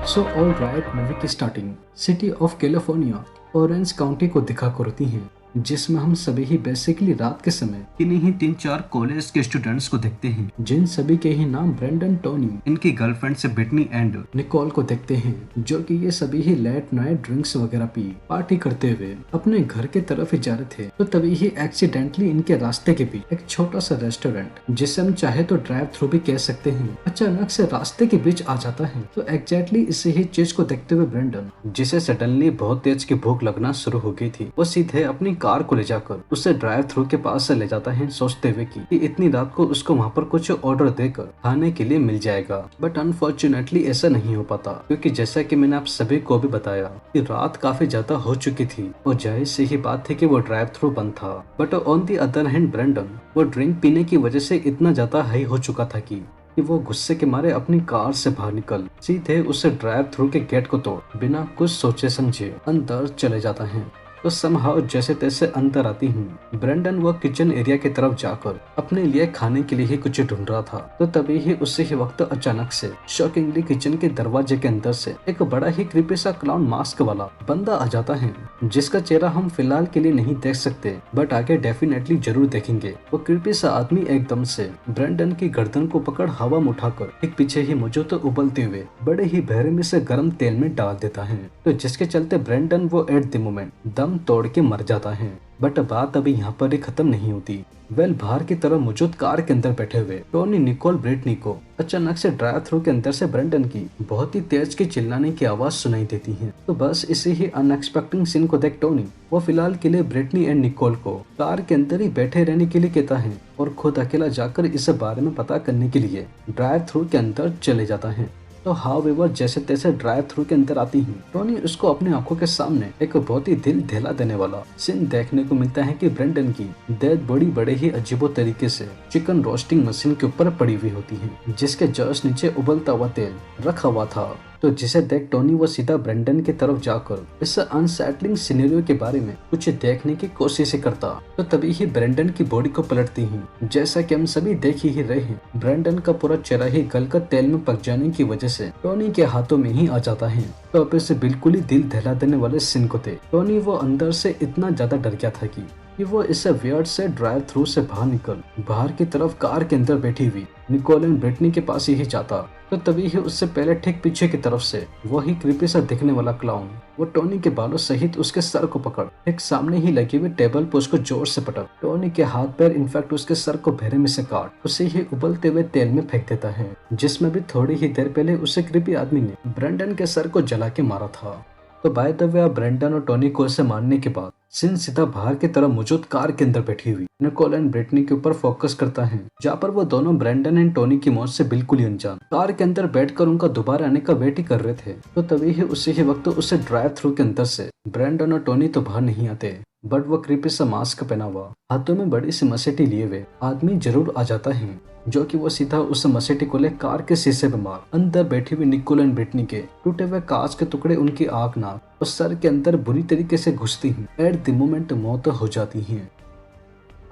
So all right, movie की starting city of California orange county को दिखा कर होती है, जिसमें हम सभी ही बेसिकली रात के समय किन्हीं ही 3-4 कॉलेज के स्टूडेंट्स को देखते हैं, जिन सभी के ही नाम ब्रेंडन, टोनी, इनकी गर्लफ्रेंड से ब्रिटनी एंड निकोल को देखते हैं, जो कि ये सभी ही लेट नाइट ड्रिंक्स वगैरह पी पार्टी करते हुए अपने घर के तरफ ही जा रहे थे। तो तभी ही एक्सीडेंटली इनके रास्ते के बीच एक छोटा सा रेस्टोरेंट, जिसे हम चाहे तो ड्राइव थ्रू भी कह सकते हैं, अचानक से रास्ते के बीच आ जाता है। तो एग्जैक्टली इसी ही चीज को देखते हुए ब्रेंडन, जिसे सडनली बहुत तेज की भूख लगना शुरू हो गई थी, वो सीधे अपनी कार को ले जाकर उसे ड्राइव थ्रू के पास से ले जाता है, सोचते हुए कि इतनी रात को उसको वहाँ पर कुछ ऑर्डर देकर खाने के लिए मिल जाएगा। बट अनफॉर्चुनेटली ऐसा नहीं हो पाता, क्योंकि जैसा कि मैंने आप सभी को भी बताया कि रात काफी ज्यादा हो चुकी थी और जाहिर सी ही बात थी कि वो ड्राइव थ्रू बंद था। But on the other hand Brendon वो ड्रिंक पीने की वजह से इतना ज्यादा हाई हो चुका था कि वो गुस्से के मारे अपनी कार से बाहर निकल सीधे उसे ड्राइव थ्रू के गेट को तोड़ बिना कुछ सोचे समझे अंदर चले जाता है। तो समहाउ जैसे तैसे अंदर आती हूँ, ब्रेंडन वो किचन एरिया की तरफ जाकर अपने लिए खाने के लिए ही कुछ ढूंढ रहा था। तो तभी ही उसी ही वक्त अचानक से शॉकिंगली किचन के दरवाजे के अंदर से एक बड़ा ही क्रीपी सा क्लाउन मास्क वाला बंदा आ जाता है, जिसका चेहरा हम फिलहाल के लिए नहीं देख सकते, बट आगे डेफिनेटली जरूर देखेंगे। वो क्रीपी सा आदमी एकदम से ब्रेंडन की गर्दन को पकड़ हवा में उठाकर एक पीछे ही मौजूद उबलते हुए बड़े ही बेरहमी से गर्म तेल में डाल देता है। तो जिसके चलते ब्रेंडन वो एट द मोमेंट दम तोड़ के मर जाता है। बट बात अभी यहाँ पर ही खत्म नहीं होती। बाहर की तरफ मौजूद कार के अंदर बैठे हुए टोनी, निकोल, ब्रिटनी को अचानक से ड्राइव थ्रू के अंदर से ब्रेंडन की बहुत ही तेज की चिल्लाने की आवाज सुनाई देती है। तो बस इसी ही अनएक्सपेक्टेड सीन को देख टोनी वो फिलहाल के लिए ब्रिटनी एंड निकोल को कार के अंदर ही बैठे रहने के लिए कहता है और खुद अकेला जाकर इस बारे में पता करने के लिए ड्राइव थ्रू के अंदर चले जाता है। तो हाउएवर जैसे तैसे ड्राइव थ्रू के अंदर आती है, टोनी उसको अपनी आंखों के सामने एक बहुत ही दिल दहला देने वाला सीन देखने को मिलता है कि ब्रेंडन की डेड बॉडी बड़े ही अजीबो तरीके से चिकन रोस्टिंग मशीन के ऊपर पड़ी हुई होती है, जिसके जस्ट नीचे उबलता हुआ तेल रखा हुआ था। तो जिसे देख टोनी वो सीधा ब्रेंडन की तरफ जाकर इस अनसेटलिंग सिनेरियो के बारे में कुछ देखने की कोशिश करता। तो तभी ही ब्रेंडन की बॉडी को पलटती ही, जैसा कि हम सभी देख ही रहे हैं, ब्रेंडन का पूरा चेहरा ही गलकर तेल में पक जाने की वजह से टोनी के हाथों में ही आ जाता है। तो अब इसे बिल्कुल ही दिल दहला देने वाले सीन को थे टोनी वो अंदर से इतना ज्यादा डर गया था कि वो इसे वियर्ड से ड्राइव थ्रू से बाहर निकल बाहर की तरफ कार के अंदर बैठी हुई निकोल एंड ब्रिटनी के पास ही जाता। तो तभी ही उससे पहले ठीक पीछे की तरफ से वही क्रीपी सा दिखने वाला क्लाउन वो टोनी के बालों सहित उसके सर को पकड़ एक सामने ही लगी हुई टेबल पर उसको जोर से पटक टोनी के हाथ पैर इनफैक्ट उसके सर को भेरे में से काट उसे ही उबलते हुए तेल में फेंक देता है, जिसमें भी थोड़ी ही देर पहले उसे क्रीपी आदमी ने ब्रेंडन के सर को जला के मारा था। तो बाय द वे ब्रेंडन और टोनी को उसे मारने के बाद सीन सीधा बाहर की तरफ मौजूद कार के अंदर बैठी हुई निकोल एंड ब्रिटनी के ऊपर फोकस करता है, जहाँ पर वो दोनों ब्रेंडन एंड टोनी की मौत से बिल्कुल ही अनजान कार के अंदर बैठकर उनका दोबारा आने का वेट ही कर रहे थे। तो तभी ही उसी ही वक्त उसे ड्राइव थ्रू के अंदर से ब्रेंडन और टोनी तो बाहर नहीं आते, बट वो क्रीपी सा मास्क पहना हुआ हाथों में बड़ी सी मसेटी लिए हुए आदमी जरूर आ जाता है, जो कि वो सीधा उस मसेटी को ले कार के शीशे पे मार अंदर बैठी हुई निकोल एंड ब्रिटनी के टूटे हुए कांच के टुकड़े उनकी आंख, नाक और सर के अंदर बुरी तरीके से घुसती हैं। एट द मोमेंट मौत हो जाती हैं।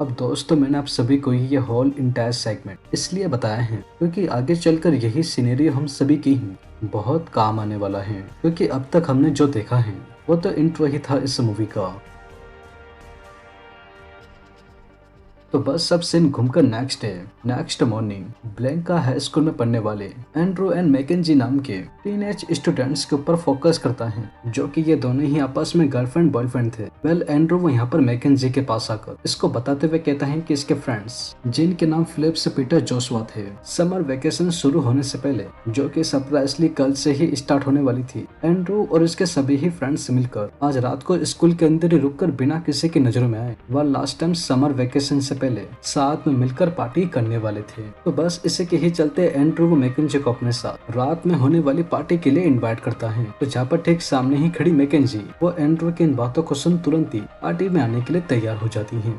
अब दोस्तों मैंने आप सभी को ये होल इंटायर सेगमेंट इसलिए बताया है क्योंकि आगे चलकर यही सिनेरियो हम सभी की ही बहुत काम आने वाला है, क्योंकि अब तक हमने जो देखा है वो तो इंट्रो ही था इस मूवी का। तो बस सब सीन घूमकर next morning Blanca high school में पढ़ने वाले एंड्रू एंड मैकेंजी नाम के टीनेज स्टूडेंट्स के ऊपर फोकस करता है, जो कि ये दोनों ही आपस में गर्लफ्रेंड बॉयफ्रेंड थे। एंड्रू वो यहाँ पर मैकेंजी के पास आकर इसको बताते हुए कहता है कि इसके फ्रेंड्स जिनके नाम फिलिप्स, पीटर, जोशुआ थे, समर वेकेशन शुरू होने से पहले, जो कि सरप्राइजली कल से ही स्टार्ट होने वाली थी, एंड्रू और इसके सभी ही फ्रेंड्स मिलकर आज रात को स्कूल के अंदर ही रुककर बिना किसी की नजरों में आए वह लास्ट टाइम समर वेकेशन से पहले साथ में मिलकर पार्टी करने वाले थे। तो बस इसी के ही चलते एंड्रू वो मैकेंजी को अपने साथ रात में होने वाली पार्टी के लिए इनवाइट करता है। तो जहाँ पर ठीक सामने ही खड़ी मैकेंजी वो एंड्रू की इन बातों को सुन तुरंत ही पार्टी में आने के लिए तैयार हो जाती है।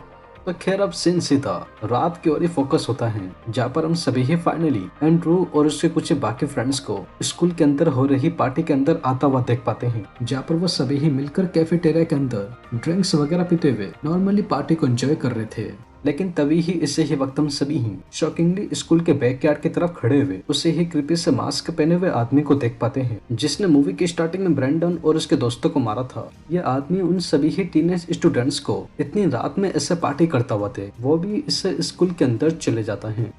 तो खैर अब सीन सीधा रात की ओर ही फोकस होता है, जहाँ पर हम सभी ही फाइनली एंड्रू और उसके कुछ बाकी फ्रेंड्स को स्कूल के अंदर हो रही पार्टी के अंदर आता हुआ देख पाते हैं, जहाँ पर वो सभी ही मिलकर कैफेटेरिया के अंदर ड्रिंक्स वगैरह पीते हुए नॉर्मली पार्टी को एंजॉय कर रहे थे। लेकिन तभी ही इसे ही वक्त हम सभी ही शॉकिंगली स्कूल के बैकयार्ड की तरफ खड़े हुए उसे ही क्रीपी से मास्क पहने हुए आदमी को देख पाते हैं, जिसने मूवी की स्टार्टिंग में ब्रेंडन और उसके दोस्तों को मारा था। यह आदमी उन सभी ही टीनेज स्टूडेंट्स को इतनी रात में ऐसे पार्टी करता हुआ थे, वो भी इससे स्कूल के अंदर चले जाता है।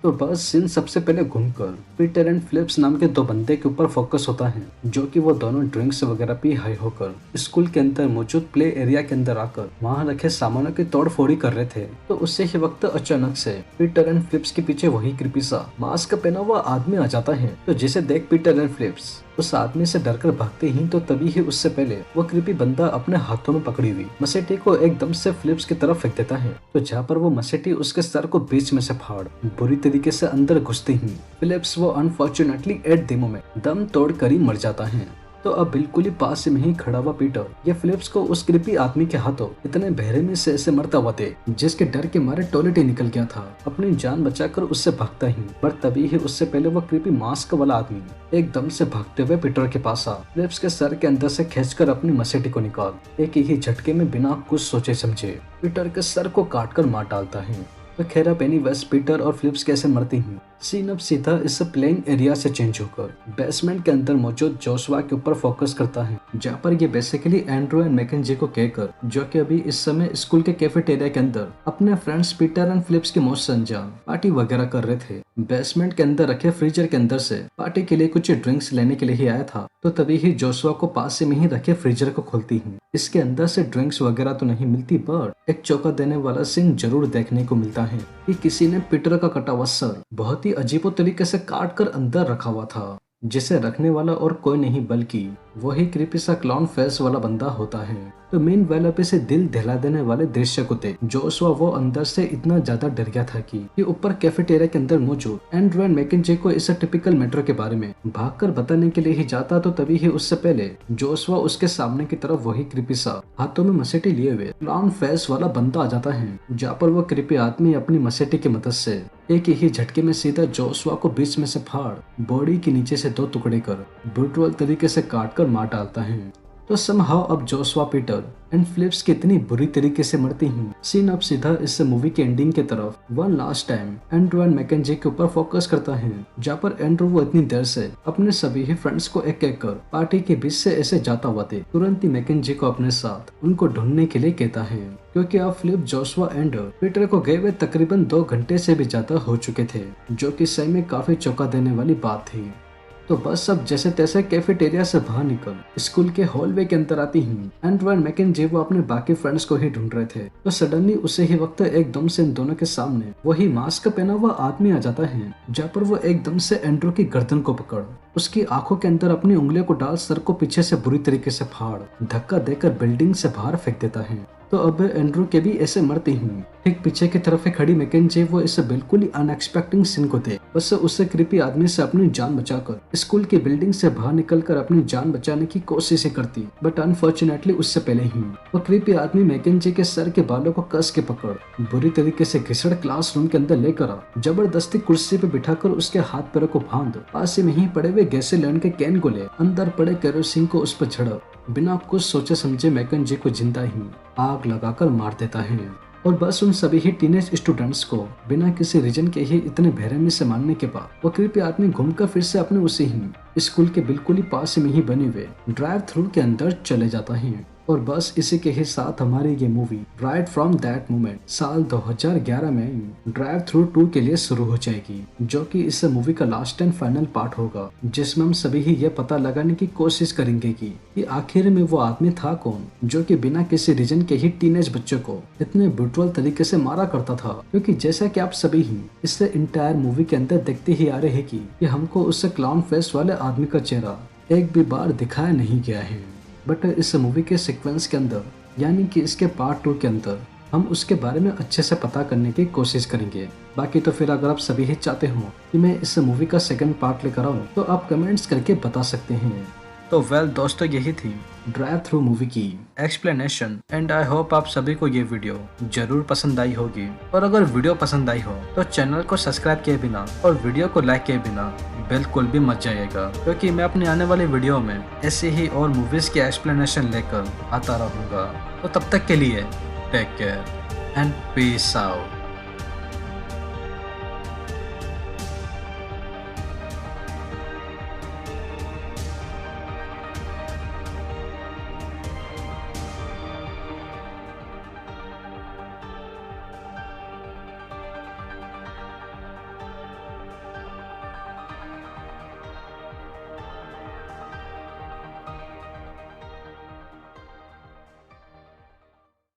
तो बस सीन सबसे पहले घूमकर पीटर एंड फिलिप्स नाम के दो बंदे के ऊपर फोकस होता है, जो कि वो दोनों ड्रिंक्स वगैरह पी हाई होकर स्कूल के अंदर मौजूद प्ले एरिया के अंदर आकर वहां रखे सामानों की तोड़फोड़ी कर रहे थे। तो उससे ही वक्त अचानक से पीटर एंड फिलिप्स के पीछे वही क्रीपी सा मास्क पहना हुआ आदमी आ जाता है। तो जिसे देख पीटर एंड फिलिप्स उस आदमी से डरकर भागते ही, तो तभी ही उससे पहले वो क्रीपी बंदा अपने हाथों में पकड़ी हुई मसेटी को एकदम से फिलिप्स की तरफ फेंक देता है। तो जहाँ पर वो मसेटी उसके सर को बीच में से फाड़ बुरी तरीके से अंदर घुसते ही फिलिप्स वो अनफॉर्चुनेटली एट द मोमेंट दम तोड़ कर ही मर जाता है। तो अब बिल्कुल ही पास में ही खड़ा हुआ पीटर ये फिलिप्स को उस क्रीपी आदमी के हाथों इतने बेरहमी से ऐसे मरता हुआ थे, जिसके डर के मारे टॉयलेट ही निकल गया था, अपनी जान बचाकर उससे भागता ही। पर तभी ही उससे पहले वो क्रीपी मास्क वाला आदमी एकदम से भागते हुए पीटर के पास आ फिलिप्स के सर के अंदर से खींचकर अपनी मसेटी को निकाल एक ही झटके में बिना कुछ सोचे समझे पीटर के सर को काट कर मार डालता है। तो खैर अब एनीवेज पीटर और फिलिप्स कैसे मरते हैं, सीन अब सीधा इस प्लेइंग एरिया से चेंज होकर बेसमेंट के अंदर मौजूद जोशुआ के ऊपर फोकस करता है, जहाँ पर ये बेसिकली एंड्रू एंड मैकेंजी को कहकर, जो कि अभी इस समय स्कूल के कैफेटेरिया के अंदर अपने फ्रेंड्स पीटर एंड फिलिप्स के मौज से अंजाम पार्टी वगैरह कर रहे थे। बेसमेंट के अंदर रखे फ्रीजर के अंदर से पार्टी के लिए कुछ ड्रिंक्स लेने के लिए ही आया था। तो तभी ही जोशुआ को पास में ही रखे फ्रीजर को खोलती हूँ। इसके अंदर से ड्रिंक्स वगैरह तो नहीं मिलती, बट एक चौंका देने वाला सीन जरूर देखने को मिलता है कि किसी ने पीटर का कटा हुआ सर बहुत ही अजीबो तरीके से काट कर अंदर रखा हुआ था, जिसे रखने वाला और कोई नहीं बल्कि वही क्रीपी सा क्लाउन फेस वाला बंदा होता है। तो मेन वेल से दिल दहला देने वाले दृश्य को देख जोशुआ वो अंदर से इतना ज्यादा डर गया था कि ऊपर कैफेटेरिया के अंदर मौजूद एंड्रू एंड मैकेंजी को इस टिपिकल मैटर के बारे में भागकर बताने के लिए ही जाता। तो तभी ही उससे पहले जोशुआ उसके सामने की तरफ वही क्रीपी सा हाथों में मसेटी लिए हुए क्लाउन फेस वाला बंदा आ जाता है, जहाँ पर वो क्रीपी आदमी अपनी मसेटी की मदद से एक ही झटके में सीधा जोशुआ को बीच में से फाड़ बॉडी के नीचे से दो टुकड़े कर ब्रूटल तरीके से काट कर मार डालता है। तो समहाउ अब जोशुआ पीटर एंड फिलिप्स कितनी बुरी तरीके से मरती हैं। सीन अब सीधा इस मूवी के एंडिंग की तरफ one last time Andrew and McKenzie के ऊपर फोकस करता है, जहाँ पर एंड्रू वो इतनी देर से अपने सभी ही फ्रेंड्स को एक एक कर पार्टी के बीच से ऐसे जाता हुआ थे, तुरंत ही मैकेंजी को अपने साथ उनको ढूंढने के लिए कहता है, क्योंकि अब फिलिप जोशुआ एंड पीटर को गए हुए तकरीबन 2 घंटे से भी ज्यादा हो चुके थे, जो कि सही में काफी चौंका देने वाली बात थी। तो बस अब जैसे तैसे कैफेटेरिया से बाहर निकल स्कूल के हॉलवे के अंदर आती हूँ। एंड्रू एंड मैकेंजी वो अपने बाकी फ्रेंड्स को ही ढूंढ रहे थे, तो सडनली उसे ही वक्त एकदम से इन दोनों के सामने वही मास्क पहना हुआ आदमी आ जाता है, जहाँ पर वो एकदम से एंड्रू की गर्दन को पकड़ उसकी आंखों के अंदर अपनी उंगलियों को डाल सर को पीछे से बुरी तरीके से फाड़ धक्का देकर बिल्डिंग से बाहर फेंक देता है। तो अब एंड्रू के भी ऐसे मरती हूँ। ठीक पीछे की तरफ खड़ी मैकेंजी वो इस बिल्कुल ही अनएक्सपेक्टेड सीन को देख बस उससे क्रीपी आदमी से अपनी जान बचाकर स्कूल की बिल्डिंग से बाहर निकलकर अपनी जान बचाने की कोशिश करती, बट अनफॉर्चुनेटली उससे पहले ही वो क्रीपी आदमी मैकेंजी के सर के बालों को कस के पकड़ बुरी तरीके से घिसड़ क्लासरूम के अंदर लेकर आ जबरदस्ती कुर्सी पे बिठाकर उसके हाथ पैरों को बांध पास में ही पड़े हुए गैसोलीन के कैन को ले अंदर पड़े केरोसिन को उस पर झड़प बिना कुछ सोचे समझे मैकेंजी को जिंदा ही आग लगाकर मार देता है। और बस उन सभी ही टीनेज स्टूडेंट्स को बिना किसी रीजन के ही इतने बेरहमी से मारने के बाद वो क्रीपी आदमी घूमकर फिर से अपने उसी ही स्कूल के बिल्कुल ही पास में ही बने हुए ड्राइव थ्रू के अंदर चले जाता है। और बस इसी के ही साथ हमारी ये movie right from that moment साल 2011 में ड्राइव थ्रू 2 के लिए शुरू हो जाएगी, जो कि इस मूवी का लास्ट एंड फाइनल पार्ट होगा, जिसमें हम सभी ही ये पता लगाने की कोशिश करेंगे कि आखिर में वो आदमी था कौन जो कि बिना किसी रीजन के ही टीनेज बच्चों को इतने ब्रूटल तरीके से मारा करता था। क्योंकि जैसा कि आप सभी ही इससे इंटायर मूवी के अंदर देखते ही आ रहे हैं कि हमको उस क्लाउन फेस वाले आदमी का चेहरा एक भी बार दिखाया नहीं गया है, बट इस मूवी के सीक्वेंस के अंदर यानी कि इसके पार्ट 2 के अंदर हम उसके बारे में अच्छे से पता करने की कोशिश करेंगे। बाकी तो फिर अगर आप सभी ही चाहते हो कि मैं इस मूवी का सेकंड पार्ट लेकर आऊँ तो आप कमेंट्स करके बता सकते हैं। तो वेल दोस्तों, यही थी ड्राइव थ्रू मूवी की एक्सप्लेनेशन एंड आई होप आप सभी को ये वीडियो जरूर पसंद आई होगी। और अगर वीडियो पसंद आई हो तो चैनल को सब्सक्राइब किए बिना और वीडियो को लाइक किए बिना बिल्कुल भी मत जाइएगा, क्योंकि मैं अपने आने वाले वीडियो में ऐसे ही और मूवीज की एक्सप्लेनेशन लेकर आता रहूँगा। तो तब तक के लिए take care. And peace out.